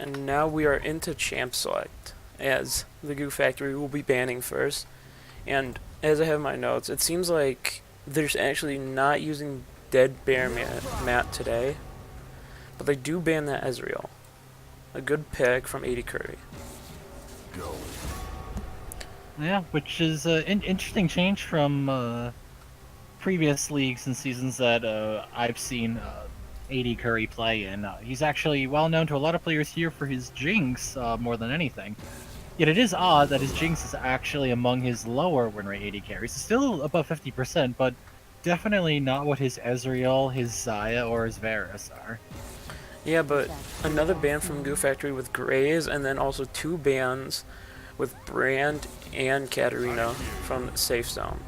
And now we are into Champ Select, as the Goo Factory will be banning first. And as I have my notes, it seems like they're actually not using Dead Bear Mat today, but they do ban that Ezreal. A good pick from 80 Curry. Go. Yeah, which is an interesting change from previous leagues and seasons that I've seen AD Curry play in. He's actually well known to a lot of players here for his Jinx more than anything. Yet it is odd that his Jinx is actually among his lower win rate AD carries. It's still above 50%, but definitely not what his Ezreal, his Xayah, or his Varus are. Yeah, but another ban from Goo Factory with Graze, and then also 2 bans with Brand and Katarina from Safe Zone.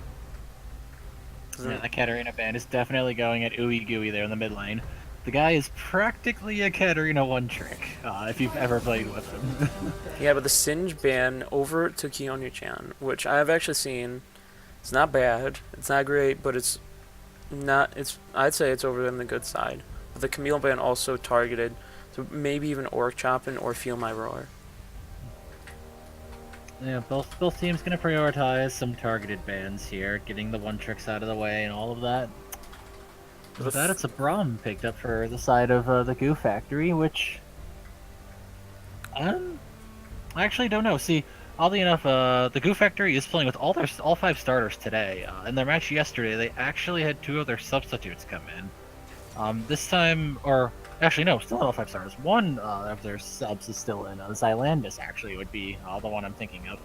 Yeah, the Katarina ban is definitely going at uWu there in the mid lane. The guy is practically a Katarina one-trick, if you've ever played with him. Yeah, but the Singe ban over to Keonya-chan, which I've actually seen. It's not bad, it's not great, but it's not, I'd say it's over on the good side. But the Camille ban also targeted, so maybe even Orc Choppin' or Feel My Roar. Yeah, both teams gonna prioritize some targeted bans here, getting the one-tricks out of the way and all of that. With that, it's a Braum picked up for the side of the Goo Factory, which I actually don't know. See, oddly enough, the Goo Factory is playing with all 5 starters today. In their match yesterday, they actually had 2 of their substitutes come in. This time, or actually no, still not all 5 starters. One of their subs is still in. Xylandis actually would be the one I'm thinking of.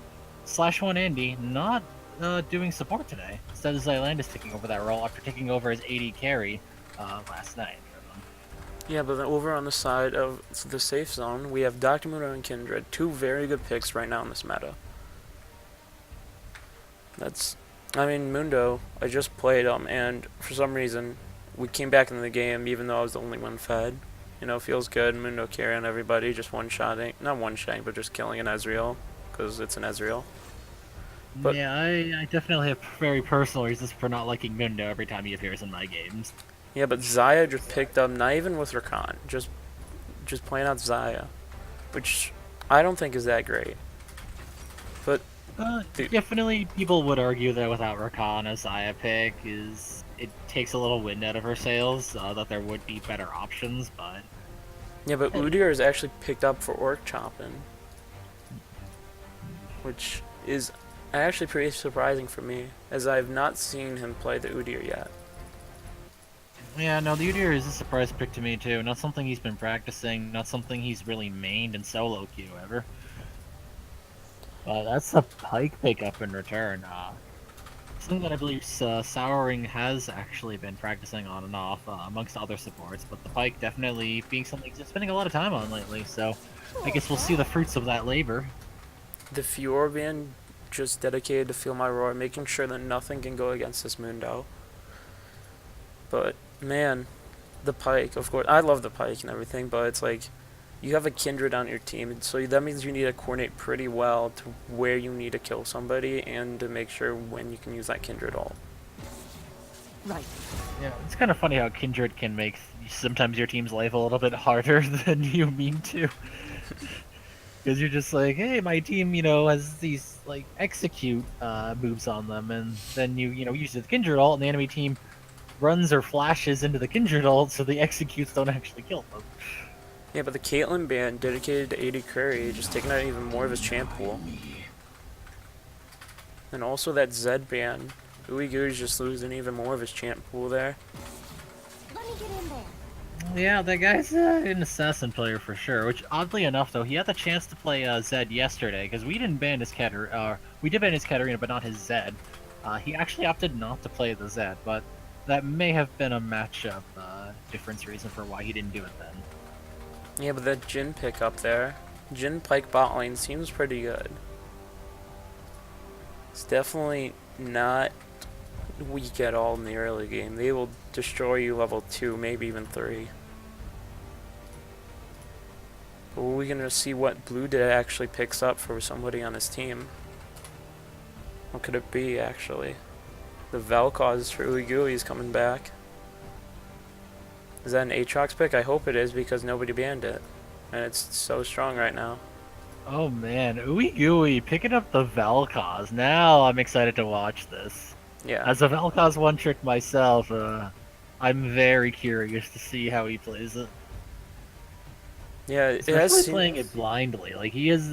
/1 Andy not doing support today. Instead of Xylandis taking over that role after taking over as AD carry last night. Yeah, but then over on the side of the Safe Zone, we have Dr. Mundo and Kindred, 2 very good picks right now in this meta. I mean, Mundo, I just played him, and for some reason, we came back into the game even though I was the only one fed. You know, feels good. Mundo carrying everybody, just one-shotting. Not one-shotting, but just killing an Ezreal, because it's an Ezreal. But yeah, I definitely have very personal reasons for not liking Mundo every time he appears in my games. Yeah, but Xayah just picked up, not even with Rakan, just playing out Xayah, which I don't think is that great. But definitely, people would argue that without Rakan, a Xayah pick it takes a little wind out of her sails. That there would be better options, but yeah, but Udyr is actually picked up for Orc Choppin', which is actually pretty surprising for me, as I have not seen him play the Udyr yet. Yeah, no, the Udyr is a surprise pick to me too. Not something he's been practicing, not something he's really mained in solo queue ever. That's a Pike pickup in return. Something that I believe Souring has actually been practicing on and off amongst other supports, but the Pike definitely being something he's been spending a lot of time on lately, so I guess we'll see the fruits of that labor. The Fior ban just dedicated to Feel My Roar, making sure that nothing can go against this Mundo. But, man, the Pike, of course, I love the Pike and everything, but it's like, you have a Kindred on your team, so that means you need to coordinate pretty well to where you need to kill somebody and to make sure when you can use that Kindred ult. Right. Yeah, it's kind of funny how Kindred can make sometimes your team's life a little bit harder than you mean to. Because you're just like, hey, my team, has these, like, execute moves on them, and then you use the Kindred ult, and the enemy team runs or flashes into the Kindred ult, so the executes don't actually kill them. Yeah, but the Caitlyn ban dedicated to AD Curry, just taking out even more of his champ pool. And also that Zed ban. uWu is just losing even more of his champ pool there. Let me get in there. Yeah, that guy's an assassin player for sure. Which, oddly enough, though, he had the chance to play Zed yesterday because we didn't ban his we did ban his Katarina, but not his Zed. He actually opted not to play the Zed, but that may have been a matchup difference reason for why he didn't do it then. Yeah, but that Jhin pick up there, Jhin Pike bot lane seems pretty good. It's definitely not weak at all in the early game. They will destroy you level 2, maybe even 3. But we're going to see what Blue Dead actually picks up for somebody on his team. What could it be, actually? The Vel'Koz for uWu is coming back. Is that an Aatrox pick? I hope it is because nobody banned it. and it's so strong right now. Oh man, uWu picking up the Vel'Koz. Now I'm excited to watch this. Yeah, As a Vel'Koz one trick myself, I'm very curious to see how he plays it. yeah, it has Especially seemed. playing it blindly. Like he is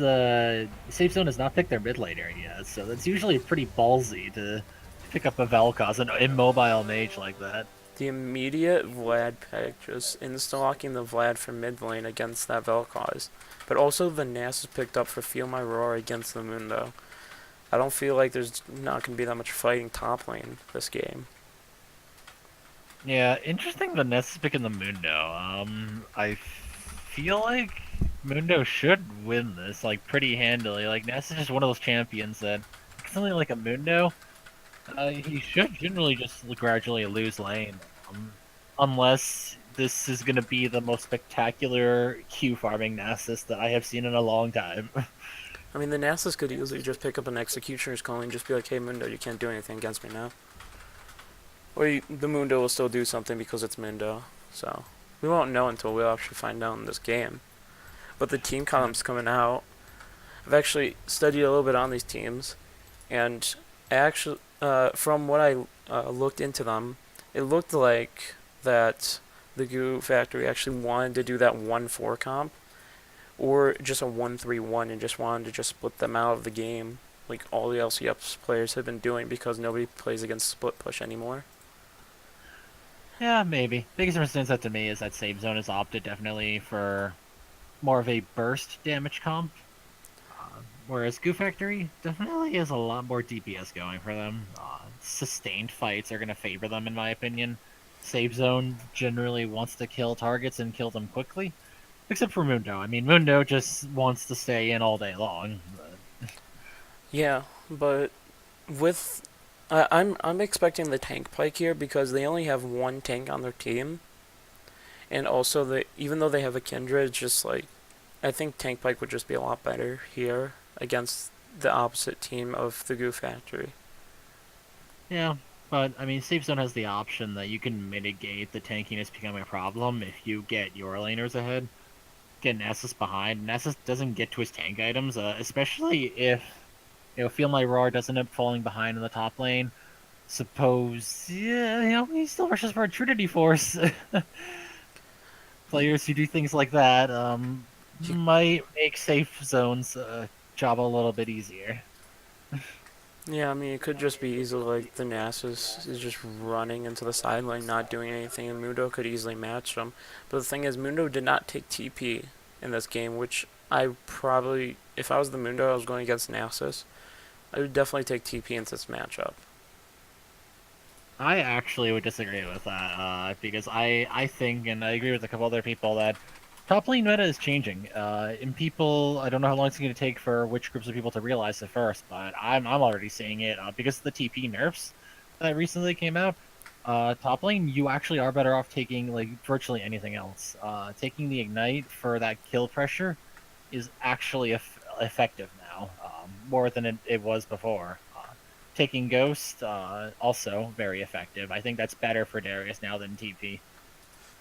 Safe Zone has not picked their mid laner yet, so that's usually pretty ballsy to pick up a Vel'Koz, an immobile mage like that. The immediate Vlad pick, just insta-locking the Vlad from mid lane against that Vel'Koz. But also the Nasus picked up for Feel My Roar against the Mundo. I don't feel like there's not going to be that much fighting top lane this game. Yeah, interesting the Ness pick in the Mundo. I feel like Mundo should win this, like, pretty handily. Like, Ness is just one of those champions that, something like a Mundo, he should generally just gradually lose lane. Unless this is going to be the most spectacular Q farming Nasus that I have seen in a long time. I mean, the Nasus could easily just pick up an Executioner's Calling and just be like, hey, Mundo, you can't do anything against me now. Or the Mundo will still do something because it's Mundo. So, we won't know until we actually find out in this game. But the team columns coming out, I've actually studied a little bit on these teams, and actually, from what I looked into them, it looked like that the Goo Factory actually wanted to do that 1-4 comp, or just a 1-3-1 and just wanted to just split them out of the game, like all the LCS players have been doing because nobody plays against split push anymore. Yeah, maybe. Biggest difference stands out to me is that Save Zone has opted definitely for more of a burst damage comp. Whereas Goo Factory definitely has a lot more DPS going for them. Sustained fights are going to favor them, in my opinion. Save Zone generally wants to kill targets and kill them quickly, except for Mundo. I mean, Mundo just wants to stay in all day long. Yeah, but with I'm expecting the tank pike here because they only have one tank on their team, and also even though they have a Kindred, it's just like I think tank pike would just be a lot better here against the opposite team of the Goo Factory. Yeah, but I mean, Save Zone has the option that you can mitigate the tankiness becoming a problem if you get your laners ahead. Get Nessus behind. Nessus doesn't get to his tank items, especially if Feel My Roar doesn't end up falling behind in the top lane. Suppose, yeah, he still rushes for a Trinity Force. Players who do things like that might make Safe Zone's job a little bit easier. Yeah, I mean, it could just be easily like the Nasus is just running into the side lane, not doing anything, and Mundo could easily match them. But the thing is, Mundo did not take TP in this game, which I probably, if I was the Mundo, I was going against Nasus, I would definitely take TP into this matchup. I actually would disagree with that because I think, and I agree with a couple other people, that top lane meta is changing. And people, I don't know how long it's going to take for which groups of people to realize it first, but I'm already seeing it because of the TP nerfs that recently came out. Top lane, you actually are better off taking like virtually anything else. Taking the ignite for that kill pressure is actually effective now, more than it was before. Taking Ghost, also very effective. I think that's better for Darius now than TP.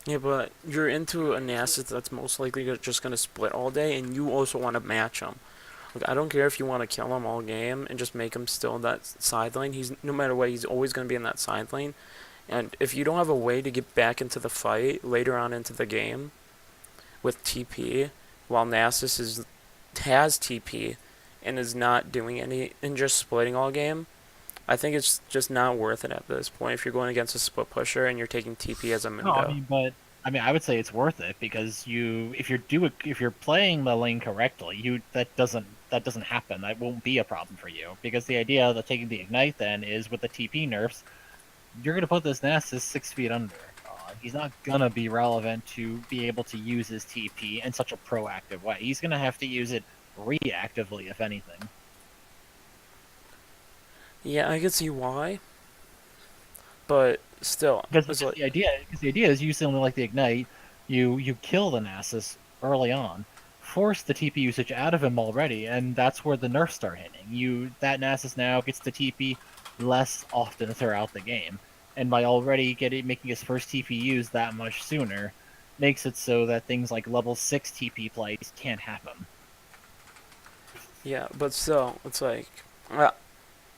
Yeah, but you're into a Nasus that's most likely just going to split all day, and you also want to match him. Like, I don't care if you want to kill him all game and just make him still in that side lane. He's no matter what, he's always going to be in that side lane. And if you don't have a way to get back into the fight later on into the game with TP, while Nasus has TP and is not doing any and just splitting all game, I think it's just not worth it at this point if you're going against a split pusher and you're taking TP as a No, Mundo. I would say it's worth it because if you're playing the lane correctly, that doesn't happen. That won't be a problem for you because the idea of taking the ignite then is with the TP nerfs, you're gonna put this Nasus 6 feet under. He's not gonna be relevant to be able to use his TP in such a proactive way. He's gonna have to use it reactively, if anything. Yeah, I can see why, but still, Because, it's because like the idea because the idea is you something like the ignite, you kill the Nasus early on, force the TP usage out of him already, and that's where the nerfs start hitting. That Nasus now gets the TP less often throughout the game, and by already making his first TP use that much sooner, makes it so that things like level 6 TP plays can't happen. Yeah, but still, it's like, uh,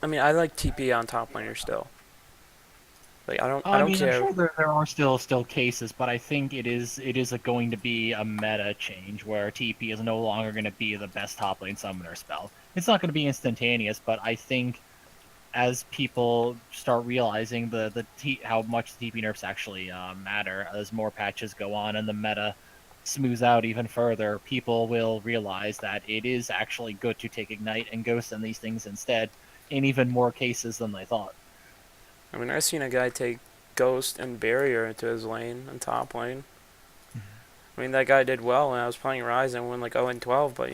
I mean, I like TP on top laner still. Like, I I don't mean, I'm care. sure there are still cases, but I think it is going to be a meta change where TP is no longer going to be the best top lane summoner spell. It's not going to be instantaneous, but I think as people start realizing how much the TP nerfs actually matter, as more patches go on and the meta smooths out even further, people will realize that it is actually good to take Ignite and Ghost and these things instead, in even more cases than they thought. I mean, I've seen a guy take Ghost and Barrier into his lane and top lane. I mean, that guy did well when I was playing Rise and won like 0 and 12, but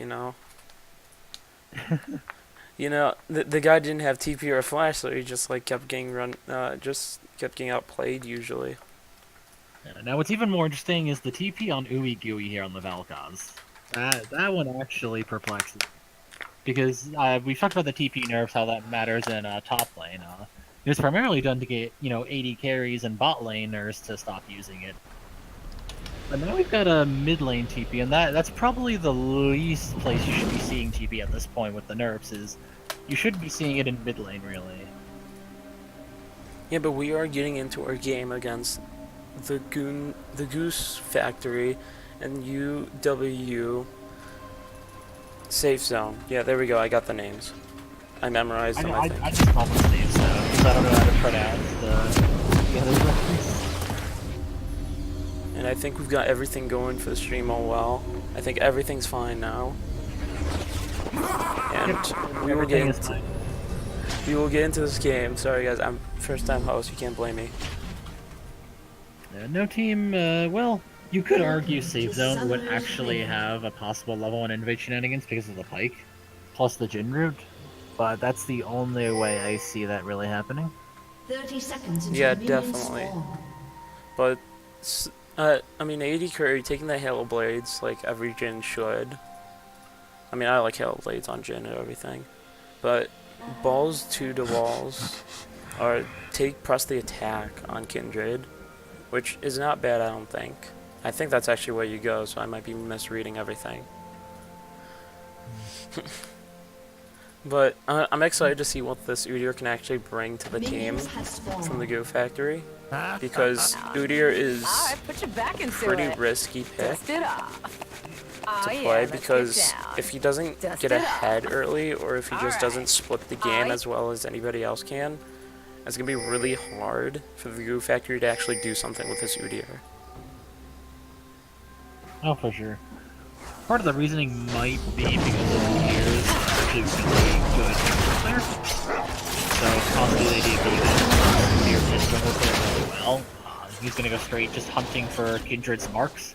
the guy didn't have TP or Flash, so he just like kept getting just kept getting outplayed usually. Now, what's even more interesting is the TP on uWu here on the Valkaz. That one actually perplexes me. Because we've talked about the TP nerfs, how that matters in top lane. It's primarily done to get 80 carries and bot laners to stop using it. But now we've got a mid lane TP, and that's probably the least place you should be seeing TP at this point with the nerfs. Is you should be seeing it in mid lane, really. Yeah, but we are getting into our game against the Goose Factory, and uWu Safe Zone. Yeah, there we go. I got the names. I memorized them. I think. I just call them safe zone because I don't know how to pronounce the other reference. And I think we've got everything going for the stream all well. I think everything's fine now. And we will get into this game. Sorry guys, I'm first time host, you can't blame me. No team, well, you could argue Safe Zone would actually have a possible level 1 invade shenanigans because of the Pike, plus the Jin route, but that's the only way I see that really happening. 30 seconds until Yeah, the minions definitely. spawn. But, I mean, AD Curry taking the Halo Blades like every Jin should. I mean, I like Halo Blades on Jin and everything. But balls to the walls, or press the attack on Kindred, which is not bad, I don't think. I think that's actually where you go, so I might be misreading everything. But I'm excited to see what this Udyr can actually bring to the team from the Goo Factory, because Udyr is Put your back into pretty it. risky pick Dust it off. Oh, to yeah, play, let's get because down. if he doesn't Dust get it ahead off. early, or if he just Alright. doesn't split the game Alright. as well as anybody else can, it's going to be really hard for the Goo Factory to actually do something with this Udyr. Oh, for sure. Part of the reasoning might be because of years actually really good player. So constantly they do good. Year just jungle player really well. He's gonna go straight just hunting for Kindred's marks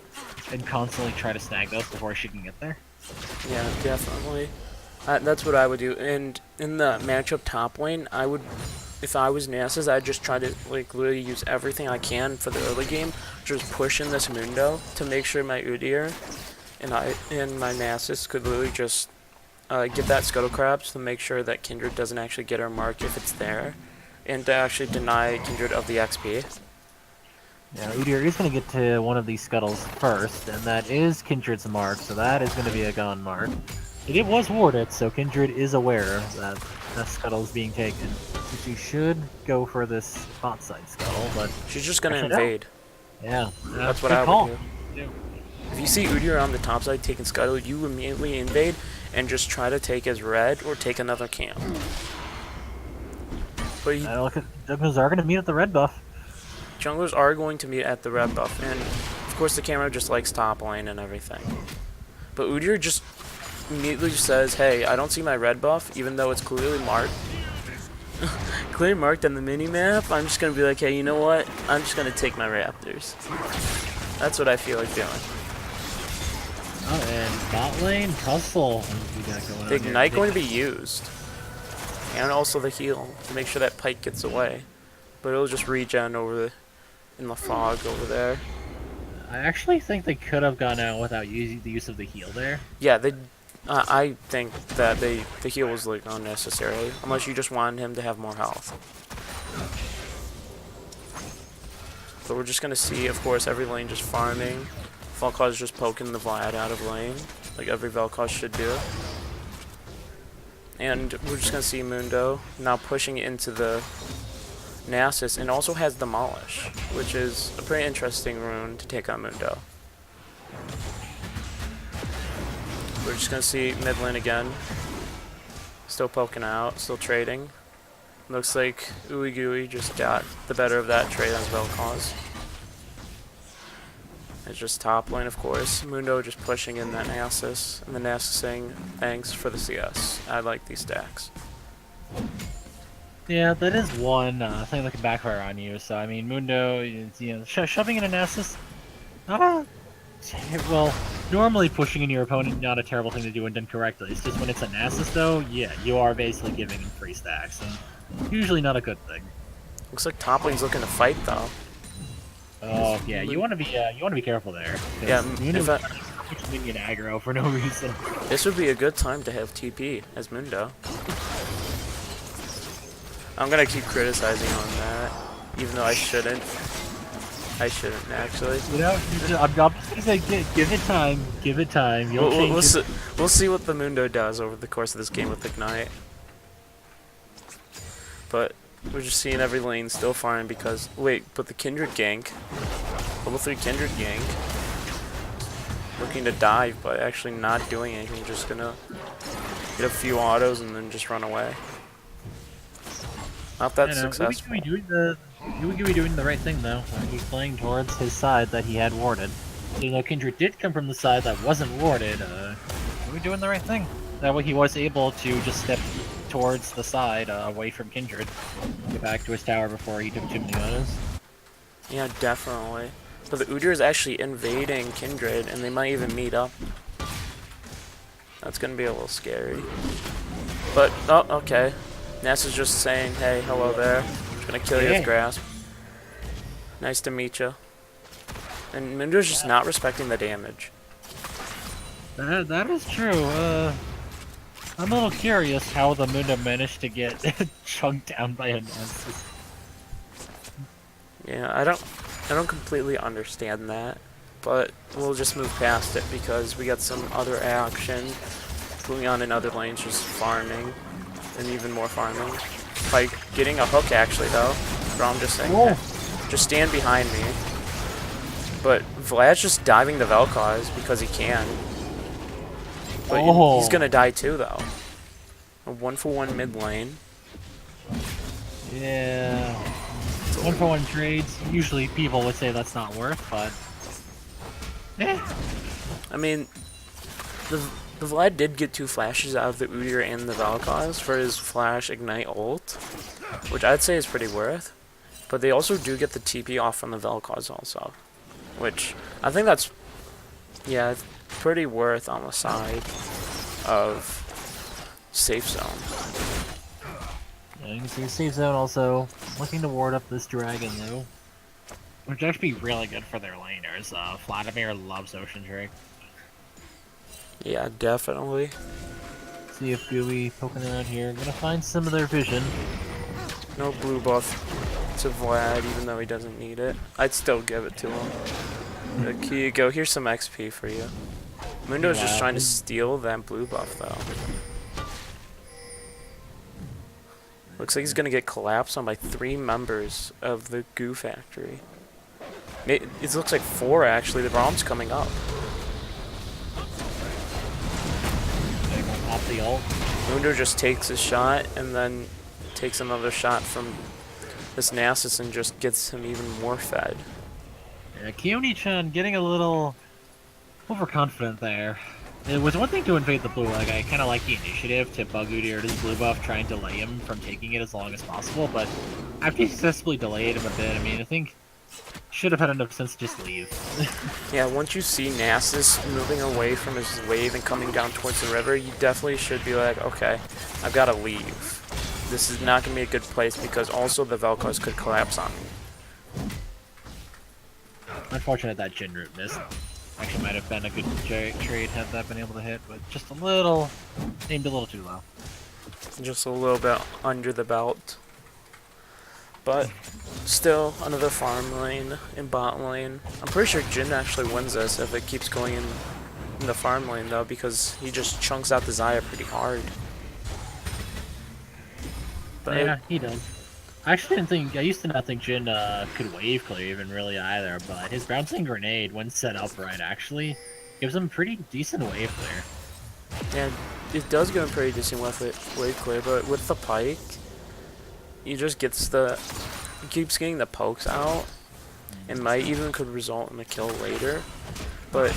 and constantly try to snag those before she can get there. Yeah, definitely. That's what I would do. And in the matchup top lane, I would, if I was Nasus, I'd just try to like literally use everything I can for the early game, just push in this Mundo to make sure my Udyr and my Nasus could literally just get that Scuttle Crabs to make sure that Kindred doesn't actually get her mark if it's there, and to actually deny Kindred of the XP. Yeah, Udyr is going to get to one of these scuttles first, and that is Kindred's mark, so that is going to be a gone mark. It was warded, so Kindred is aware that the scuttle is being taken. So she should go for this bot side scuttle, but She's just gonna actually, no. invade. Yeah, That's what good I call. would do. If you see Udyr on the top side taking Scuttle, you immediately invade and just try to take his red or take another camp. But Junglers are going to meet at the red buff. junglers are going to meet at the red buff, and of course the camera just likes top lane and everything. But Udyr just immediately says, hey, I don't see my red buff, even though it's clearly marked. Clearly marked on the mini-map. I'm just going to be like, hey, you know what? I'm just going to take my Raptors. That's what I feel like doing. Oh, and bot lane, Tussle. The Ignite going to be used. And also the heal to make sure that Pike gets away. But it'll just regen in the fog over there. I actually think they could have gone out without using the use of the heal there. Yeah, I think that the heal was like unnecessary, unless you just wanted him to have more health. But we're just gonna see, of course, every lane just farming. Vel'Koz just poking the Vlad out of lane, like every Vel'Koz should do. And we're just gonna see Mundo now pushing into the Nasus, and also has Demolish, which is a pretty interesting rune to take on Mundo. We're just gonna see mid lane again. Still poking out, still trading. Looks like uWu just got the better of that trade as Vel'Koz. It's just top lane, of course. Mundo just pushing in that Nasus, and the Nasus saying, thanks for the CS. I like these stacks. Yeah, that is one thing that can backfire on you. So I mean, Mundo, shoving in a Nasus, well, normally pushing in your opponent, not a terrible thing to do when done correctly. It's just when it's a Nasus, though, yeah, you are basically giving him free stacks, and usually not a good thing. Looks like top lane's looking to fight though. Oh yeah, you want to be careful there. Yeah, Mundo's minion aggro for no reason. This would be a good time to have TP as Mundo. I'm gonna keep criticizing on that, even though I shouldn't. I shouldn't actually. You know, I'm just gonna say, give it time. Give it time. You'll change it. We'll see what the Mundo does over the course of this game with Ignite. But we're just seeing every lane still farming because but the Kindred gank, level 3 Kindred gank, looking to dive but actually not doing anything. Just gonna get a few autos and then just run away. Not that successful. uWu doing the right thing though. He's playing towards his side that he had warded. Even though Kindred did come from the side that wasn't warded, uWu doing the right thing. That way he was able to just step towards the side, away from Kindred. Get back to his tower before he took too many autos. Yeah, definitely. But the Udyr is actually invading Kindred, and they might even meet up. That's gonna be a little scary. But, oh, okay. Ness is just saying, hey, hello there. I'm just gonna kill you with Grasp. Nice to meet you. And Mundo's just not respecting the damage. That is true. I'm a little curious how the Mundo managed to get chunked down by a Nasus. Yeah, I don't completely understand that, but we'll just move past it because we got some other action going on in other lanes, just farming and even more farming. Like getting a hook actually though. I'm just saying, hey, just stand behind me. But Vlad's just diving the Vel'Koz because he can. But he's gonna die too, though. A 1-for-1 mid lane. Yeah. 1-for-1 trades. Usually people would say that's not worth, but... I mean, the Vlad did get 2 flashes out of the Udyr and the Vel'Koz for his flash ignite ult, which I'd say is pretty worth. But they also do get the TP off from the Vel'Koz also, which I think that's, yeah, pretty worth on the side of safe zone. Yeah, you can see safe zone also looking to ward up this dragon though, which would actually be really good for their laners. Vladimir loves Ocean Drake. Yeah, definitely. See if Gooey poking around here. Gonna find some of their vision. No blue buff to Vlad, even though he doesn't need it. I'd still give it to him. Like, here you go. Here's some XP for you. Mundo's just trying to steal that blue buff, though. Looks like he's gonna get collapsed on by 3 members of the Goo Factory. It looks like 4 actually. The bomb's coming up. Off the ult. Mundo just takes a shot and then takes another shot from this Nasus and just gets him even more fed. Yeah, Keone-chan getting a little overconfident there. It was one thing to invade the blue, like I kind of like the initiative to bug Udyr's blue buff, try and delay him from taking it as long as possible, but after he successfully delayed him a bit, I mean, I think should have had enough sense to just leave. Yeah, once you see Nasus moving away from his wave and coming down towards the river, you definitely should be like, okay, I've got to leave. This is not going to be a good place because also the Vel'Koz could collapse on me. Unfortunate that Jhin root missed. Actually might have been a good trade had that been able to hit, but just a little, aimed a little too low. Just a little bit under the belt. But still, another farm lane and bot lane. I'm pretty sure Jin actually wins this if it keeps going in the farm lane though, because he just chunks out the Xayah pretty hard. But Yeah, he does. I actually didn't think. I used to not think Jin could wave clear even really either, but his bouncing grenade, when set up right, actually gives him pretty decent wave clear. yeah, it does give him pretty decent wave clear, but with the Pike, he just gets he keeps getting the pokes out, and might even could result in a kill later. But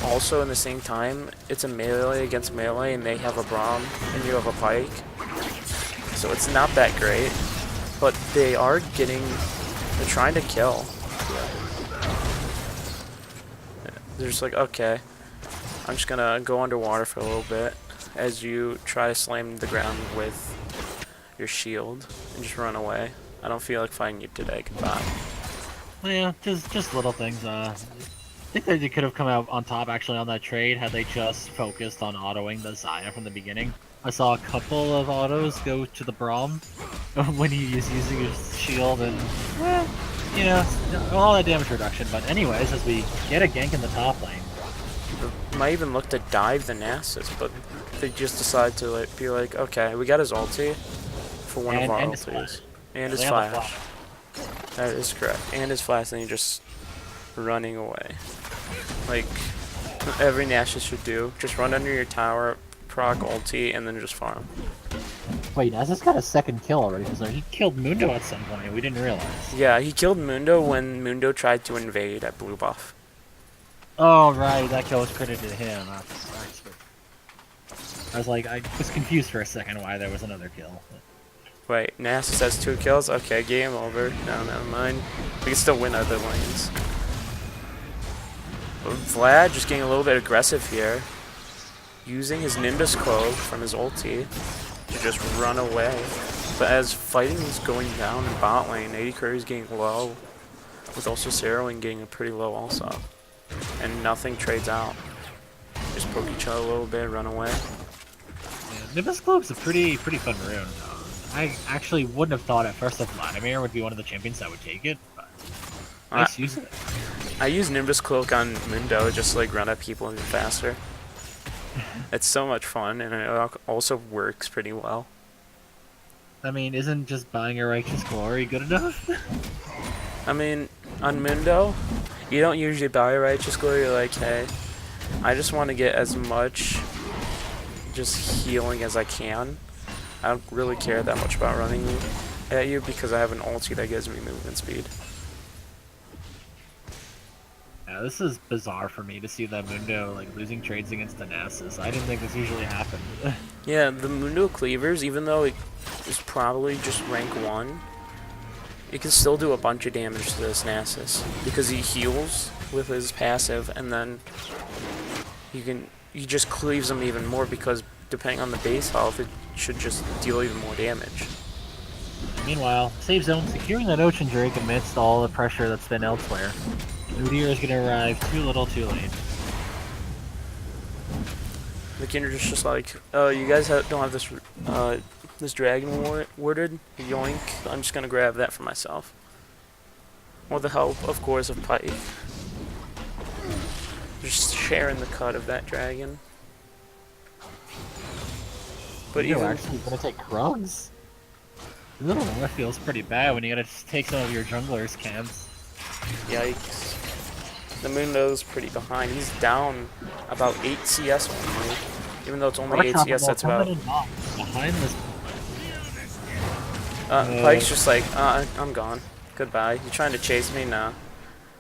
also in the same time, it's a melee against melee, and they have a Braum, and you have a Pike. So it's not that great, but they're trying to kill. They're just like, okay, I'm just gonna go underwater for a little bit as you try to slam the ground with your shield and just run away. I don't feel like fighting you today, goodbye. Yeah, just little things. I think that they could have come out on top actually on that trade had they just focused on autoing the Xayah from the beginning. I saw a couple of autos go to the Braum when he was using his shield and, you know, all that damage reduction. But anyways, as we get a gank in the top lane. Might even look to dive the Nasus, but they just decide to be like, okay, we got his ulti for one of our ultis. And his flash. That is correct. And his flash, and he just running away. Like every Nasus should do. Just run under your tower, proc ulti, and then just farm. Wait, Nasus got a second kill already, because he killed Mundo at some point, we didn't realize. Yeah, he killed Mundo when Mundo tried to invade at blue buff. Oh, right, that kill was credited to him. I was like, I was confused for a second why there was another kill. Wait, Nasus has 2 kills? Okay, game over. No, never mind. We can still win other lanes. Vlad just getting a little bit aggressive here. Using his Nimbus Cloak from his ulti to just run away. But as fighting is going down in bot lane, 80 Curry's getting low. With also Sarowing getting pretty low also. And nothing trades out. Just poke each other a little bit, run away. Yeah, Nimbus Cloak's a pretty fun rune. I actually wouldn't have thought at first that Vladimir would be one of the champions that would take it, but nice use of it. I use Nimbus Cloak on Mundo just to like run at people even faster. It's so much fun, and it also works pretty well. I mean, isn't just buying a Righteous Glory good enough? I mean, on Mundo, you don't usually buy a Righteous Glory. You're like, hey, I just want to get as much just healing as I can. I don't really care that much about running at you because I have an ulti that gives me movement speed. Yeah, this is bizarre for me to see that Mundo like losing trades against the Nasus. I didn't think this usually happened. Yeah, the Mundo Cleavers, even though it is probably just rank 1, it can still do a bunch of damage to this Nasus because he heals with his passive, and then he just cleaves them even more because depending on the base health, it should just deal even more damage. Meanwhile, save zone securing that Ocean Drake amidst all the pressure that's been elsewhere. Udyr is going to arrive too little too late. The Kindred is just like, oh, you guys don't have this this dragon warded? Yoink. I'm just going to grab that for myself. With the help, of course, of Pike. Just sharing the cut of that dragon. But You're even actually going to take Krugs? Ooh, that feels pretty bad when you got to take some of your junglers' camps. yikes. The Mundo's pretty behind. He's down about 8 CS only. Even though it's only 8 CS, that's about... Behind this... Pike's just like, I'm gone. Goodbye. You trying to chase me? Nah.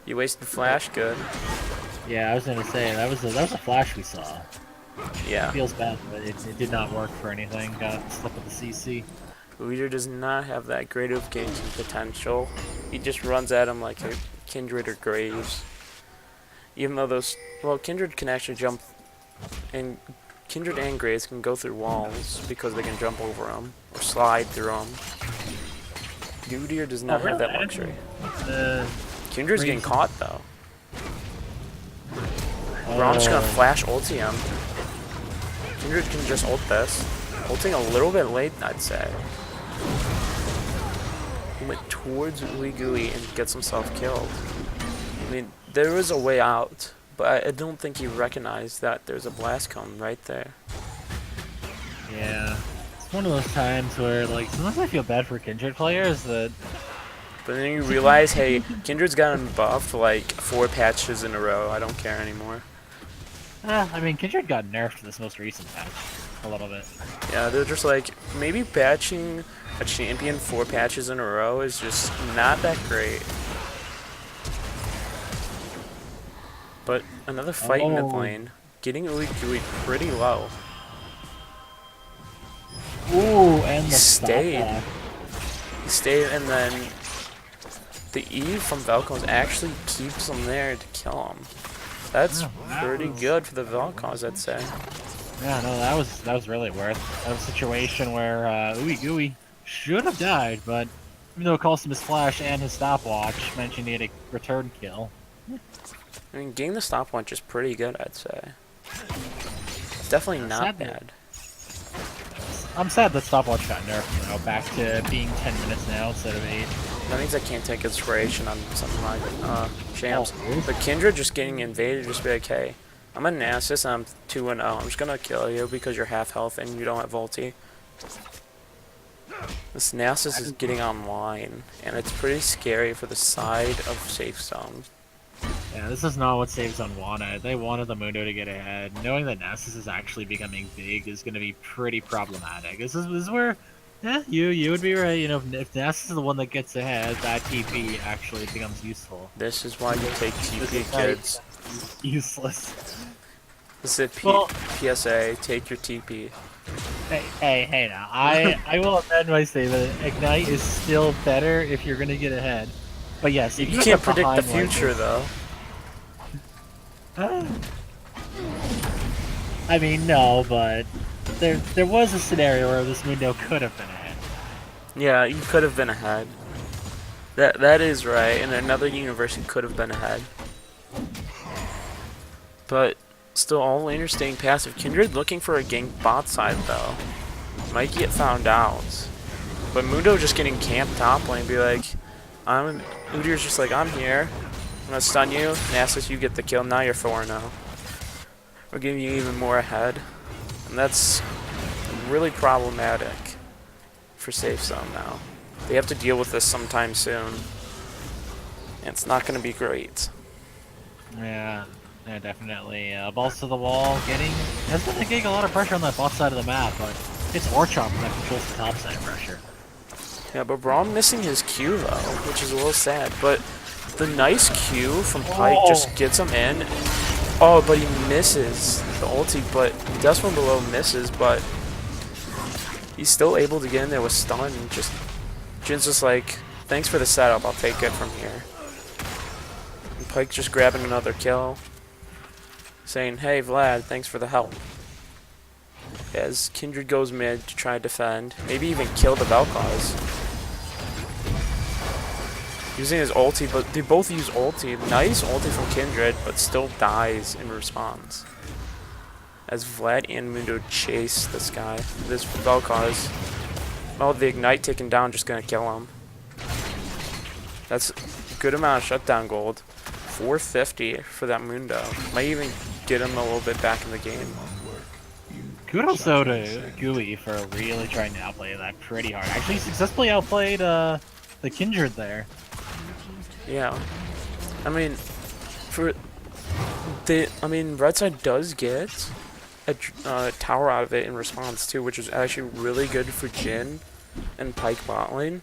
You wasted flash? Good. Yeah, I was going to say, that was a flash we saw. Yeah. It feels bad, but it did not work for anything. Got stuck with the CC. Leader does not have that great of ganking potential. He just runs at him like a Kindred or Graves. Even though those... Well, Kindred can actually jump... And Kindred and Graves can go through walls because they can jump over them. Or slide through them. Udyr does not have that luxury. Kindred's getting caught, though. I'm just gonna flash ulti him. Kindred can just ult this. Ulting a little bit late, I'd say. he went towards uWu and gets himself killed. I mean, there was a way out, but I don't think he recognized that there's a blast cone right there. Yeah. It's one of those times where, like, sometimes I feel bad for Kindred players that... But then you realize, hey, Kindred's gotten buffed like 4 patches in a row. I don't care anymore. I mean, Kindred got nerfed this most recent patch. A little bit. Yeah, they're just like, maybe patching a champion 4 patches in a row is just not that great. But another fight in mid lane, getting uWu pretty low. Ooh, and He the stayed. stop He stayed, and then the E from Vel'Koz actually keeps him there to kill him. That's pretty good for the Vel'Koz, I'd say. Yeah, no, that was really worth. That was a situation where uWu should have died, but even though it cost him his flash and his stopwatch, meant you need a return kill. I mean, getting the stopwatch is pretty good, I'd say. It's definitely not bad. I'm sad that stopwatch got nerfed, though, back to being 10 minutes now instead of 8. That means I can't take inspiration on something like Shams. Oh, But Kindred just getting invaded, just be like, hey, I'm a Nasus and I'm 2-0. I'm just gonna kill you because you're half health and you don't have ulti. This Nasus is getting online, and it's pretty scary for the side of Safe Zone. Yeah, this is not what Save Zone wanted. They wanted the Mundo to get ahead. Knowing that Nasus is actually becoming big is going to be pretty problematic. This is where, yeah, you would be right. You know, if Nasus is the one that gets ahead, that TP actually becomes useful. This is why you take TP, kids. Useless. This is PSA, take your TP. Hey now. I will amend my statement. Ignite is still better if you're going to get ahead. But yes, you can't predict the future, though. I mean, no, but there was a scenario where this Mundo could have been ahead. Yeah, you could have been ahead. That is right. In another universe, you could have been ahead. But still, all laners staying passive. Kindred looking for a gank bot side, though. Might get found out. But Mundo just getting camped top lane, be like, Udyr's just like, I'm here. I'm gonna stun you. Nasus, you get the kill. Now you're 4-0. We're giving you even more ahead. And that's really problematic for Safe Zone now. They have to deal with this sometime soon. And it's not gonna be great. Yeah, definitely. Balls to the wall, has been getting a lot of pressure on that bot side of the map, but it's Orchop that controls the top side pressure. Yeah, but Braum missing his Q though, which is a little sad. But the nice Q from Pyke just gets him in. Oh, but he misses the ulti, but Dust from below misses, but he's still able to get in there with stun. Jin's just like, thanks for the setup, I'll take it from here. And Pyke just grabbing another kill, saying, hey Vlad, thanks for the help. As Kindred goes mid to try to defend, maybe even kill the Vel'Koz. Using his ulti, but they both use ulti. Nice ulti from Kindred, but still dies in response. As Vlad and Mundo chase this guy, this Vel'Koz. Oh, the Ignite taken down, just gonna kill him. That's a good amount of shutdown gold. 450 for that Mundo. Might even get him a little bit back in the game. Kudos though to Gooey for really trying to outplay that pretty hard. Actually successfully outplayed the Kindred there. Yeah. I mean, Red Side does get a tower out of it in response too, which is actually really good for Jhin and Pyke bot lane.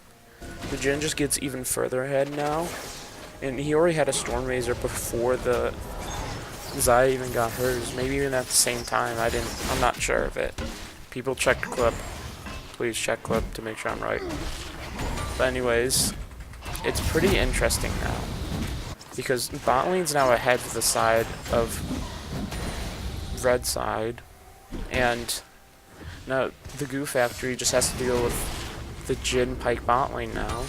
The Jhin just gets even further ahead now, and he already had a Storm Razor before the Zaya even got hers. Maybe even at the same time. I'm not sure of it. People check the clip. Please check clip to make sure I'm right. But anyways, it's pretty interesting now, because bot lane's now ahead of the side of Red Side, and now the Goo Factory just has to deal with the Jhin Pyke bot lane now.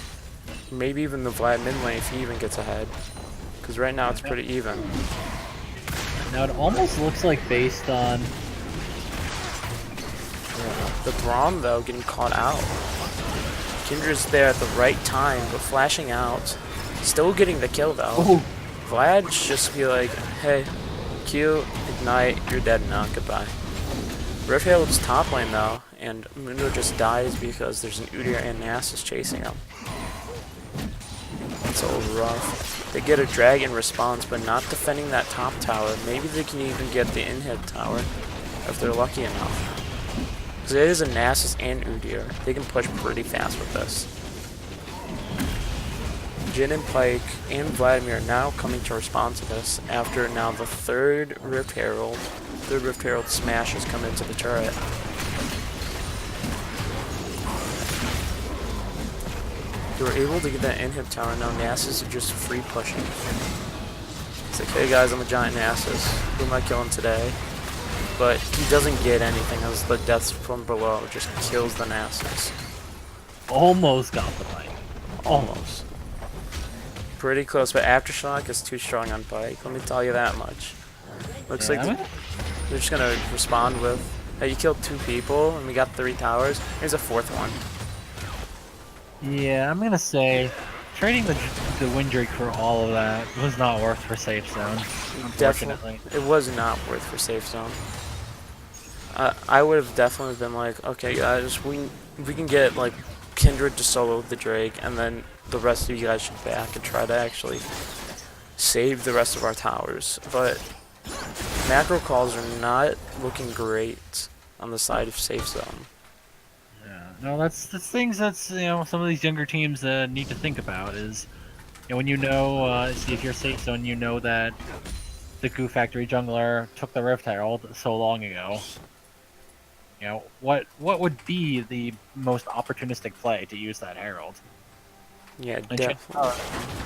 Maybe even the Vlad mid lane if he even gets ahead, because right now it's pretty even. Now it almost looks like based on The Braum though getting caught out. Kindra's there at the right time, but flashing out. Still getting the kill though. Oh, Vlad's just be like, hey, Q, ignite, you're dead now, goodbye. Rift Herald's top lane though, and Mundo just dies because there's an Udyr and Nasus chasing him. It's a little rough. They get a dragon response, but not defending that top tower. Maybe they can even get the in-head tower if they're lucky enough. Because it is a Nasus and Udyr. They can push pretty fast with this. Jhin and Pyke and Vladimir are now coming to respond to this after now the third Rift Herald smash has come into the turret. They were able to get that in-hit tower. Now Nasus is just free pushing. It's like, hey guys, I'm a giant Nasus. Who am I killing today? But he doesn't get anything as the deaths from below just kills the Nasus. almost got the fight. Almost. Pretty close, but Aftershock is too strong on Pyke. Let me tell you that much. Looks like they're just gonna respond with, hey, you killed 2 people and we got 3 towers. Here's a 4th one. Yeah, I'm gonna say trading the Windrake for all of that was not worth for safe zone. Unfortunately, It was not worth for safe zone. I would have definitely been like, okay guys, we can get like Kindred to solo the Drake, and then the rest of you guys should back and try to actually save the rest of our towers. But macro calls are not looking great on the side of safe zone. yeah. No, that's things that's some of these younger teams need to think about is, when see if you're safe zone, you know that the Goo Factory jungler took the Rift Herald so long ago. What would be the most opportunistic play to use that Herald? Yeah, And definitely.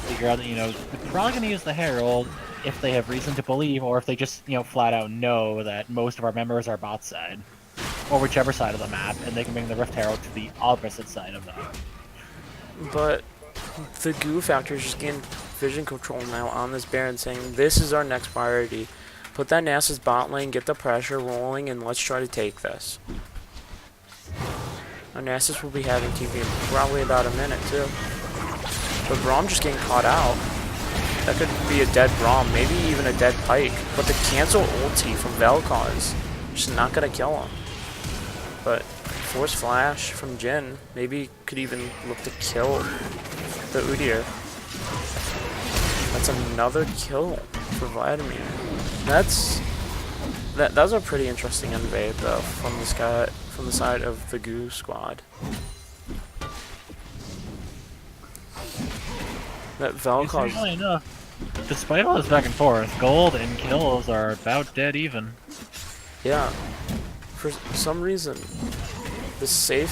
figure out that they're probably going to use the Herald if they have reason to believe, or if they just flat out know that most of our members are bot side, or whichever side of the map, and they can bring the Rift Herald to the opposite side of that. But the Goo Factory is just getting vision control now on this Baron, saying this is our next priority. Put that Nasus bot lane, get the pressure rolling, and let's try to take this. Our Nasus will be having TP in probably about a minute too. But Braum just getting caught out. That could be a dead Braum, maybe even a dead Pyke. But the cancel ulti from Vel'Koz is just not gonna kill him. But Force Flash from Jhin maybe could even look to kill the Udyr. That's another kill for Vladimir. That was a pretty interesting invade though from the side of the Goo squad. That Vel'Koz. Interestingly enough, despite all this back and forth, gold and kills are about dead even. Yeah. For some reason, the safe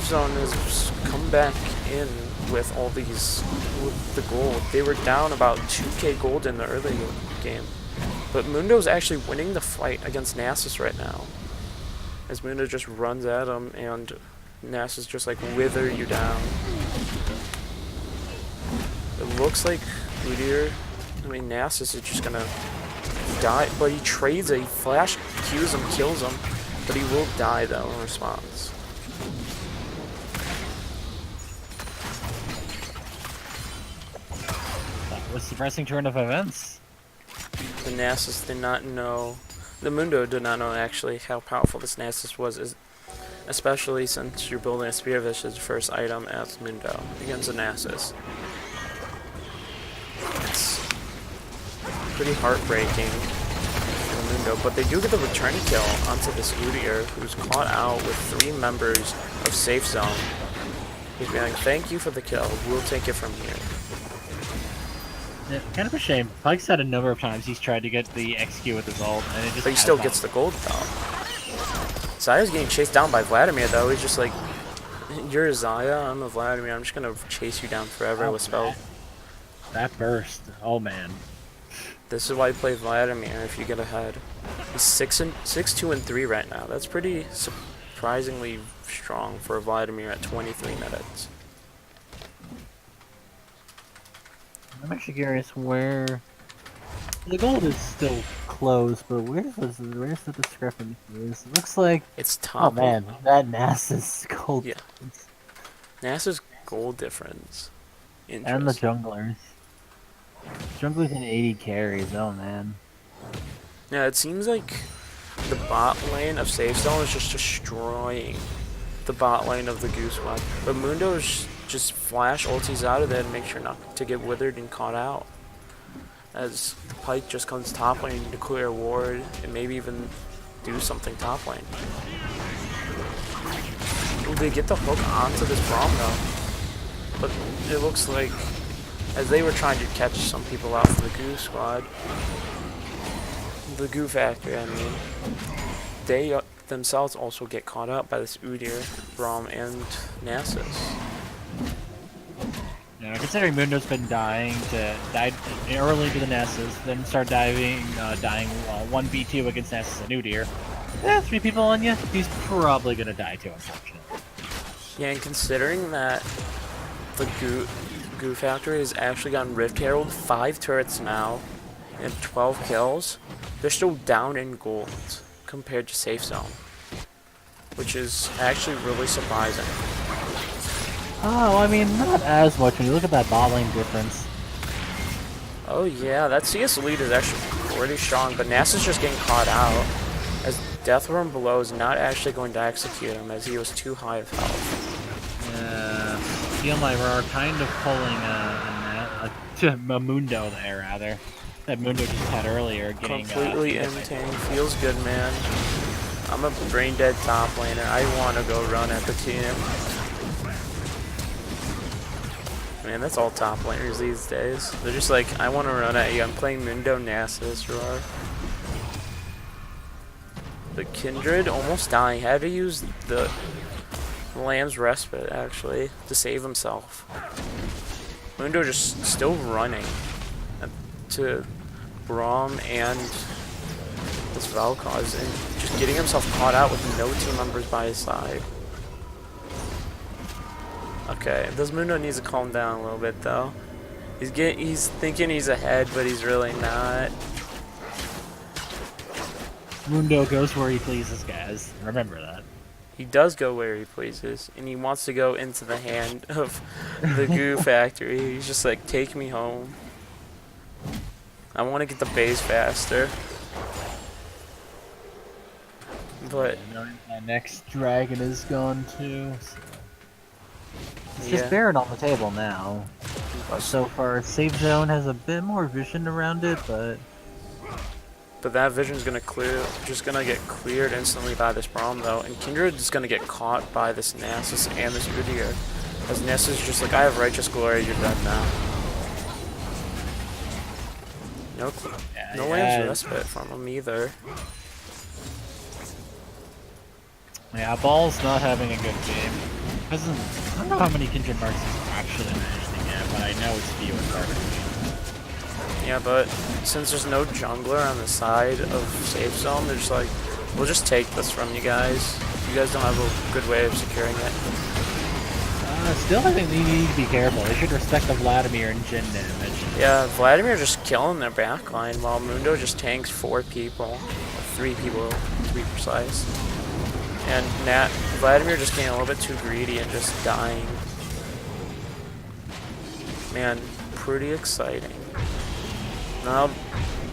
zone has come back in with all these with the gold. They were down about 2k gold in the early game. But Mundo's actually winning the fight against Nasus right now. As Mundo just runs at him and Nasus just like wither you down. It looks like Nasus is just gonna die, but he trades a flash, Qs him, kills him, but he will die though in response. That was a depressing turn of events. The Nasus did not know, the Mundo did not know actually how powerful this Nasus was, especially since you're building a Spear of Vish's first item as Mundo against a Nasus. It's pretty heartbreaking for Mundo, but they do get the return kill onto this Udyr, who's caught out with 3 members of Safe Zone. He's being like, thank you for the kill, we'll take it from here. Yeah, kind of a shame. Pyke said a number of times he's tried to get the XQ with his ult, and it just. But he still gets the gold though. Zaya's getting chased down by Vladimir though. He's just like, you're a Zaya, I'm a Vladimir. I'm just gonna chase you down forever with spell. That burst. Oh man. This is why you play Vladimir if you get ahead. He's 6-2 and 3 right now. That's pretty surprisingly strong for Vladimir at 23 minutes. I'm actually curious where the gold is still close, but where's the discrepancy? It looks like It's top. oh man, that Nasus gold. Yeah. NASA's goal difference. And the Interesting. junglers. Junglers and 80 carries, oh man. Yeah, it seems like the bot lane of Safe Zone is just destroying the bot lane of the Goose Web. But Mundo's just flash ultis out of there and make sure not to get withered and caught out. As the Pyke just comes top lane to clear a ward and maybe even do something top lane. Ooh, they get the hook onto this Braum though. But it looks like as they were trying to catch some people out for the Goo squad, the Goo factory, I mean, they themselves also get caught up by this Udyr, Braum, and Nasus. Yeah, considering Mundo's been dying early to the Nessus, then start dying 1v2 against Nessus and Udyr. Yeah, 3 people on you, he's probably gonna die too, unfortunately. Yeah, and considering that the Goo factory has actually gotten Rift Herald 5 turrets now and 12 kills, they're still down in gold compared to Safe Zone, which is actually really surprising. Oh, I mean, not as much when you look at that bot lane difference. Oh yeah, that CS lead is actually pretty strong, but NASA's just getting caught out, as Deathworm below is not actually going to execute him, as he was too high of health. Yeah, feel like we're kind of pulling a Mundo there, rather. That Mundo just had earlier, getting Completely emptying, feels good, man. I'm a brain dead top laner, I want to go run at the team. Man, that's all top laners these days. They're just like, I want to run at you. I'm playing Mundo Nasus Roar. The Kindred almost dying. Had to use the Lamb's Respite, actually, to save himself. Mundo just still running to Braum and this Vel'Koz and just getting himself caught out with no team members by his side. Okay, this Mundo needs to calm down a little bit though. He's thinking he's ahead, but he's really not. Mundo goes where he pleases, guys. Remember that. He does go where he pleases, and he wants to go into the hand of the Goo factory. He's just like, take me home. I want to get the base faster. But my next dragon is gone too. So. It's yeah. just Baron on the table now. So far, Safe Zone has a bit more vision around it, but that vision's gonna just gonna get cleared instantly by this Braum though, and Kindred is gonna get caught by this Nasus and this Udyr. As Nasus is just like, I have righteous glory, you're dead now. No Lamb's Respite from him either. Yeah, Ball's not having a good game. I don't know how many Kindred marks he's actually managed to get, but I know it's few and far between. Yeah, but since there's no jungler on the side of Safe Zone, they're just like, we'll just take this from you guys. You guys don't have a good way of securing it. Still, I think they need to be careful. They should respect the Vladimir and Jhin damage. Yeah, Vladimir just killing their backline, while Mundo just tanks 4 people. 3 people, to be precise. And Vladimir just getting a little bit too greedy and just dying. Man, pretty exciting. Now,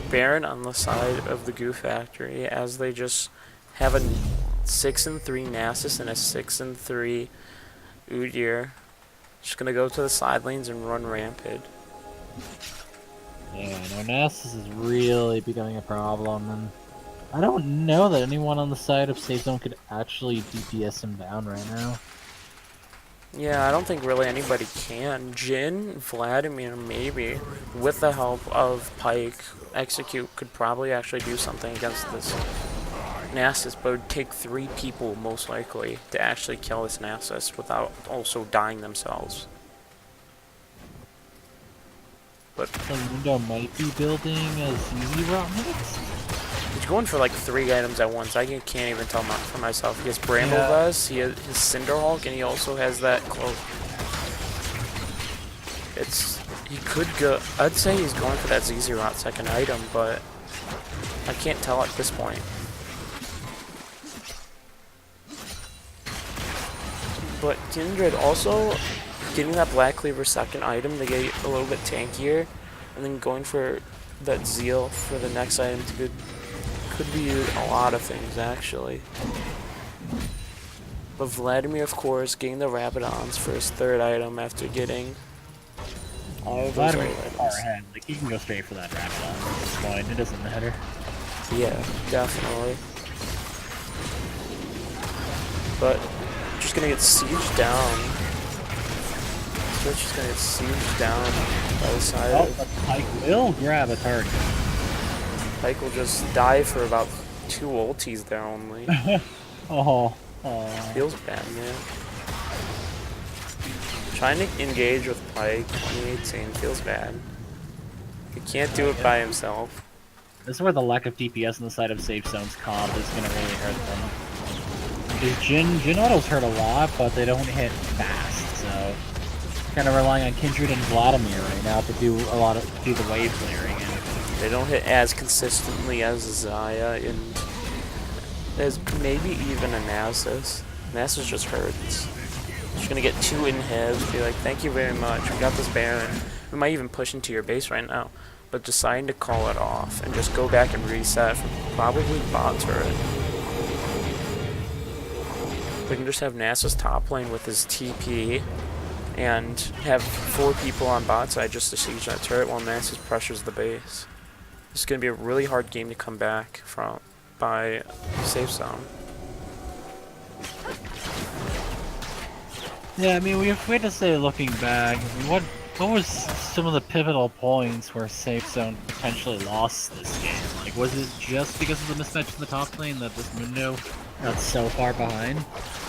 Baron on the side of the Goo factory, as they just have a 6-3 Nasus and a 6-3 Udyr. Just gonna go to the side lanes and run rampant. Yeah, no, Nasus is really becoming a problem, and I don't know that anyone on the side of Safe Zone could actually DPS him down right now. Yeah, I don't think really anybody can. Jhin, Vladimir, maybe, with the help of Pyke, Execute could probably actually do something against this Nasus, but it would take 3 people most likely to actually kill this Nasus without also dying themselves. But So Mundo might be building a ZZ Rot mix? he's going for like 3 items at once. I can't even tell for myself. He has Bramble Vest, he has his Cinderhulk, and he also has that cloak. He could go, I'd say he's going for that ZZ Rot second item, but I can't tell at this point. But Kindred also getting that Black Cleaver second item to get a little bit tankier, and then going for that Zeal for the next item to could be a lot of things actually. But Vladimir, of course, getting the Rabadons for his third item after getting all of those other Vladimir's far items. ahead. Like, he can go straight for that Rabadon at this point. It doesn't matter. Yeah, definitely. But just gonna get sieged down. Twitch is gonna get sieged down by the side Oh, of but Pike will grab a target. Pike will just die for about 2 ultis there only. Oh. Feels bad, man. Trying to engage with Pike 2018 feels bad. He can't do it by himself. This is where the lack of DPS on the side of Safe Zone's comp is going to really hurt them. Because Jin autos hurt a lot, but they don't hit fast, so kind of relying on Kindred and Vladimir right now to do the wave clearing. And They don't hit as consistently as Zaya and as maybe even a Nasus. Nasus just hurts. Just gonna get 2 inhibs, be like, thank you very much, we got this Baron. We might even push into your base right now. But deciding to call it off and just go back and reset for probably bot turret. We can just have Nasus top lane with his TP and have 4 people on bot side just to siege that turret while Nasus pressures the base. This is gonna be a really hard game to come back from by Safe Zone. yeah, I mean, we have to say, looking back, I mean, what was some of the pivotal points where Safe Zone potentially lost this game? Like, was it just because of the mismatch in the top lane that this Mundo got so far behind?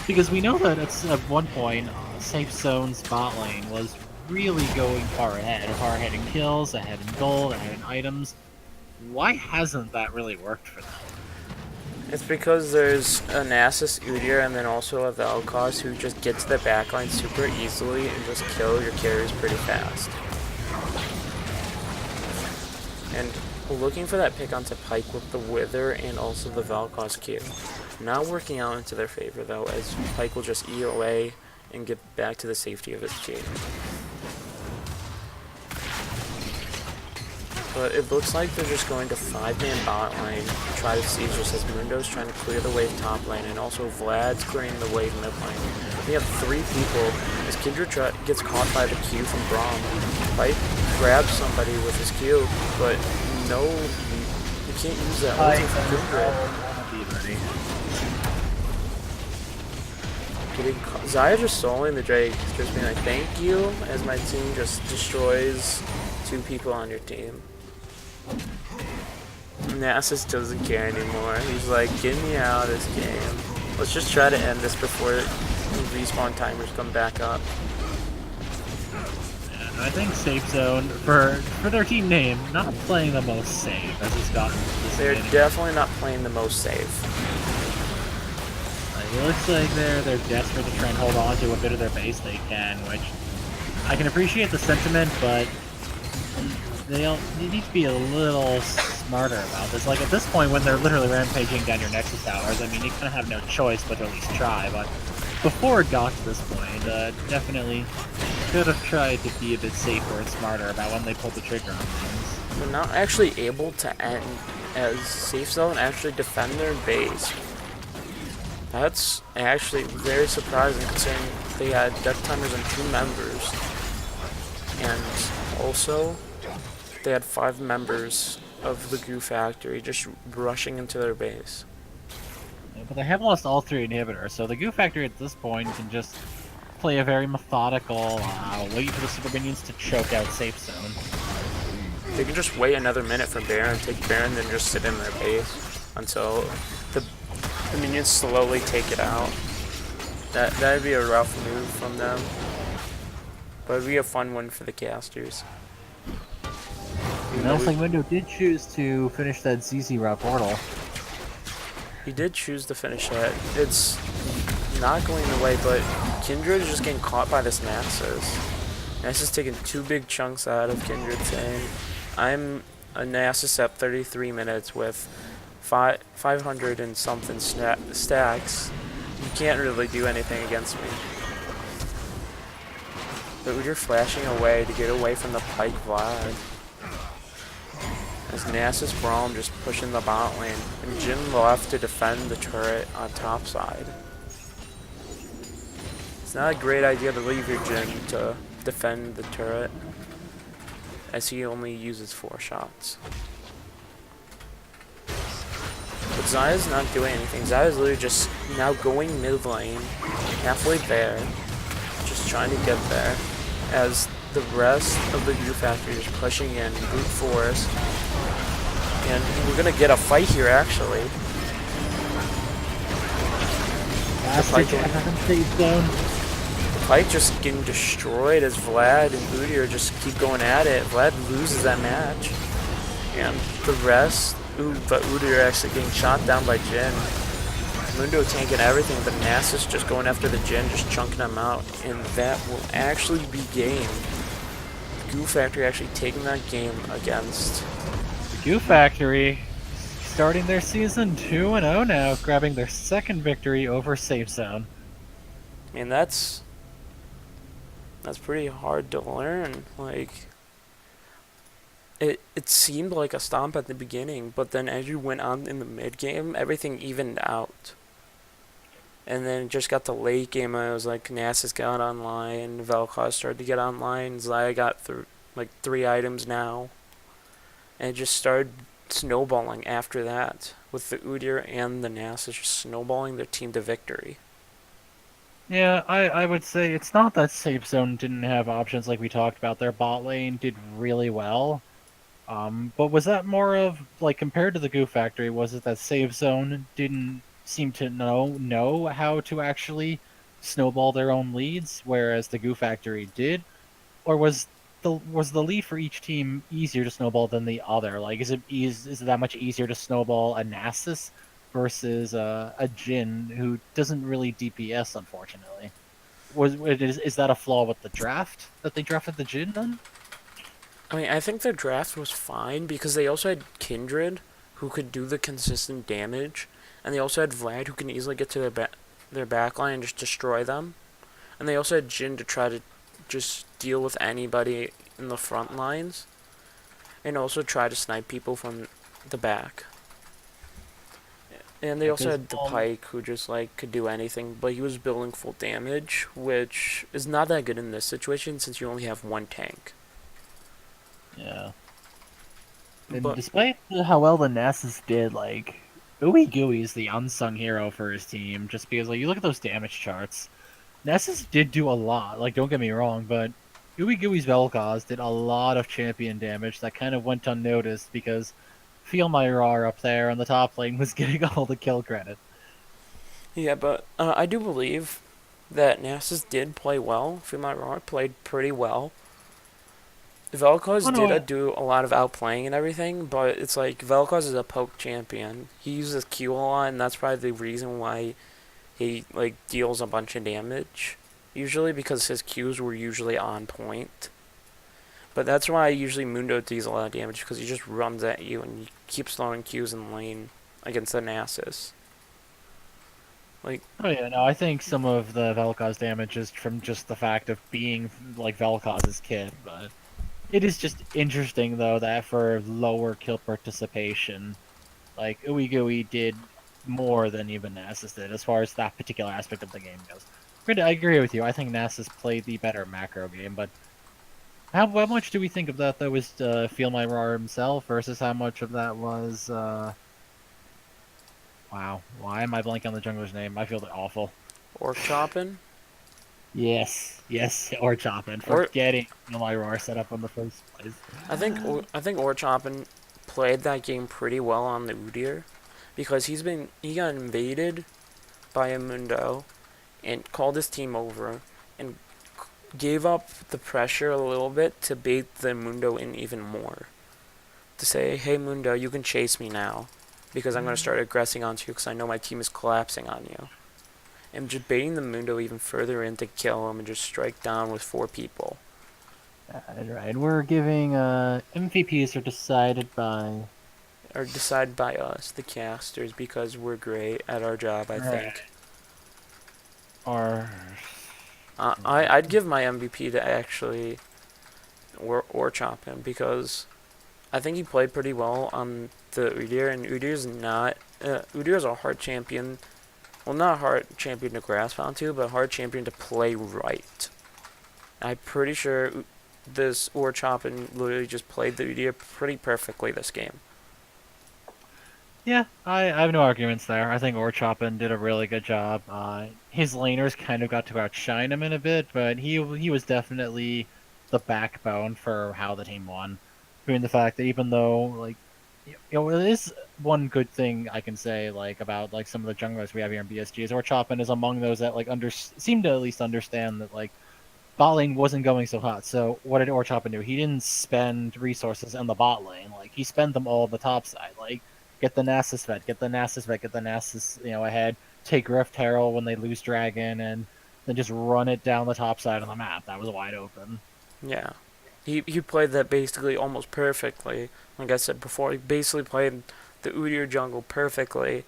Because we know that at one point, Safe Zone's bot lane was really going far ahead in kills, ahead in gold, ahead in items. Why hasn't that really worked for them? It's because there's a Nasus Udyr and then also a Vel'Koz who just get to the backline super easily and just kill your carries pretty fast. And looking for that pick onto Pike with the Wither and also the Vel'Koz Q. Not working out into their favor though, as Pike will just E away and get back to the safety of his team. But it looks like they're just going to 5-man bot lane, try to siege just as Mundo's trying to clear the wave top lane, and also Vlad's clearing the wave mid lane. We have 3 people as Kindred gets caught by the Q from Braum. Pike grabs somebody with his Q, but no, you can't use that ulti from Kindred. Zaya just soloing the Drake, just being like, thank you, as my team just destroys 2 people on your team. Nasus doesn't care anymore. He's like, get me out of this game. Let's just try to end this before respawn timers come back up. Yeah, I think Safe Zone, for their team name, not playing the most safe as it's gotten this They're game. definitely not playing the most safe. Like, it looks like they're desperate to try and hold on to a bit of their base they can, which I can appreciate the sentiment, but they need to be a little smarter about this. Like, at this point, when they're literally rampaging down your Nexus towers, I mean, you kind of have no choice but to at least try, but before it got to this point, definitely could have tried to be a bit safer and smarter about when they pulled the trigger on things. They're not actually able to end as Safe Zone actually defend their base. That's actually very surprising considering they had death timers on 2 members. And also, they had 5 members of the Goo Factory just rushing into their base. Yeah, but they have lost all 3 inhibitors, so the Goo Factory at this point can just play a very methodical, wait for the super minions to choke out Safe Zone. They can just wait another minute for Baron, take Baron, then just sit in their base until the minions slowly take it out. That'd be a rough move from them. But it'd be a fun one for the casters. And also, Mundo did choose to finish that ZZ route portal. He did choose to finish that. It's not going away, but Kindred is just getting caught by this Nasus. Nasus taking 2 big chunks out of Kindred, saying, I'm a Nasus at 33 minutes with 500 and something stacks. You can't really do anything against me. But Udyr flashing away to get away from the Pike Vlad. As Nasus Braum just pushing the bot lane. And Jin left to defend the turret on top side. It's not a great idea to leave your Jin to defend the turret, as he only uses 4 shots. But Zaya's not doing anything. Zaya's literally just now going mid lane, halfway there, just trying to get there, as the rest of the U Factory is pushing in brute force. And we're gonna get a fight here, actually. The fight just getting destroyed as Vlad and Udyr just keep going at it. Vlad loses that match. And the rest, but Udyr actually getting shot down by Jin. Mundo tanking everything, but Nasus just going after the Jin, just chunking them out. And that will actually be game. Goo Factory actually taking that game against Goo Factory starting their season 2-0 now, grabbing their second victory over Safe Zone. I mean, that's pretty hard to learn. Like, it seemed like a stomp at the beginning, but then as you went on in the mid game, everything evened out. And then it just got to late game, and it was like Nasus got online, Vel'Koz started to get online, Zaya got through like 3 items now. And it just started snowballing after that, with the Udyr and the Nasus just snowballing their team to victory. Yeah, I would say it's not that Safe Zone didn't have options like we talked about. Their bot lane did really well. But was that more of, like, compared to the Goo Factory, was it that Safe Zone didn't seem to know how to actually snowball their own leads, whereas the Goo Factory did? Or was the lead for each team easier to snowball than the other? Like, is it that much easier to snowball a Nasus versus a Jin who doesn't really DPS, unfortunately? Is that a flaw with the draft that they drafted the Jin then? I mean, I think their draft was fine because they also had Kindred, who could do the consistent damage, and they also had Vlad, who can easily get to their backline and just destroy them, and they also had Jin to try to just deal with anybody in the front lines, and also try to snipe people from the back. And they also had the Pike, who just like could do anything, but he was building full damage, which is not that good in this situation since you only have 1 tank. Yeah. And despite how well the Nasus did, like, uWu's the unsung hero for his team, just because, like, you look at those damage charts. Nasus did do a lot, like, don't get me wrong, but uWu's Vel'Koz did a lot of champion damage that kind of went unnoticed because Feel My Roar up there on the top lane was getting all the kill credit. Yeah, but I do believe that Nasus did play well. Feel My Roar played pretty well. Vel'Koz did do a lot of outplaying and everything, but it's like Vel'Koz is a poke champion. He uses Q a lot, and that's probably the reason why he like deals a bunch of damage. Usually because his Qs were usually on point. But that's why usually Mundo deals a lot of damage, because he just runs at you and he keeps throwing Qs in lane against the Nasus. Like, oh yeah, no, I think some of the Vel'Koz damage is from just the fact of being like Vel'Koz's kid, but it is just interesting though that for lower kill participation, like uWu did more than even Nasus did as far as that particular aspect of the game goes. I agree with you. I think Nasus played the better macro game, but how much do we think of that though was Feel My Roar himself versus how much of that was wow, why am I blanking on the jungler's name? I feel awful. Orc chopping? Yes, or chopping for getting Feel My Roar set up in the first place. I think Orc chopping played that game pretty well on the Udyr, because he got invaded by a Mundo and called his team over and gave up the pressure a little bit to bait the Mundo in even more. To say, hey Mundo, you can chase me now, because I'm going to start aggressing onto you because I know my team is collapsing on you. And just baiting the Mundo even further in to kill him and just strike down with 4 people. Right, we're giving MVPs are decided by us, the casters, because we're great at our job, I think. I'd give my MVP to actually or chop him because I think he played pretty well on the Udyr, and Udyr's not Udyr's a hard champion. Well, not a hard champion to grasp onto, but a hard champion to play right. I'm pretty sure this Orchoppin literally just played the Udyr pretty perfectly this game. Yeah, I have no arguments there. I think Orchoppin did a really good job. His laners kind of got to outshine him in a bit, but he was definitely the backbone for how the team won. Between the fact that even though like it is one good thing I can say like about like some of the junglers we have here in BSG is Orchoppin is among those that like seem to at least understand that like bot lane wasn't going so hot. So what did Orchoppin do? He didn't spend resources in the bot lane. Like he spent them all on the top side. Like get the Nasus vet, get the Nasus vet, get the Nasus, ahead. Take Rift Herald when they lose Dragon, and then just run it down the top side of the map. That was wide open. Yeah. He played that basically almost perfectly. Like I said before, he basically played the Udyr jungle perfectly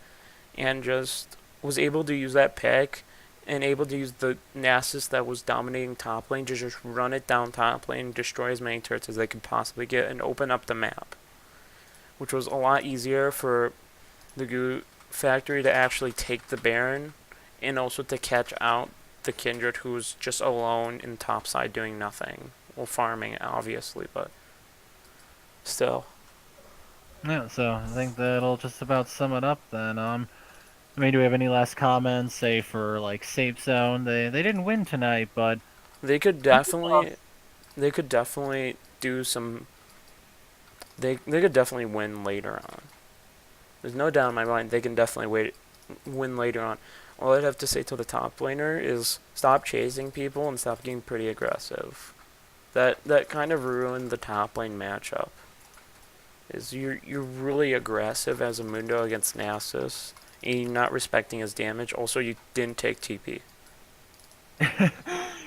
and just was able to use that pick and able to use the Nasus that was dominating top lane to just run it down top lane, destroy as many turrets as they could possibly get, and open up the map. Which was a lot easier for the Goo factory to actually take the Baron and also to catch out the Kindred who was just alone in top side doing nothing. Well, farming, obviously, but still. Yeah, so I think that'll just about sum it up then. I mean, do we have any last comments? Say for like Safe Zone, they didn't win tonight, but They could definitely do some. They could definitely win later on. There's no doubt in my mind they can definitely win later on. All I'd have to say to the top laner is stop chasing people and stop getting pretty aggressive. That kind of ruined the top lane matchup. Is you're really aggressive as a Mundo against Nasus, and you're not respecting his damage. Also, you didn't take TP.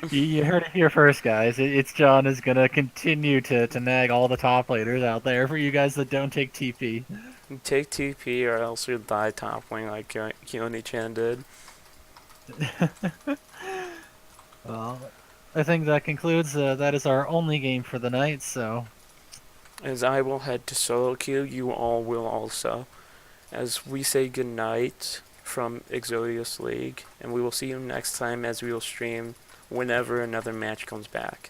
you heard it here first, guys. It's John is gonna continue to nag all the top laners out there for you guys that don't take TP. You take TP or else you'll die top lane like Keone-chan did. Well, I think that concludes. That is our only game for the night. So, As I will head to solo queue, you all will also. As we say goodnight from Exodius League, and we will see you next time as we will stream whenever another match comes back.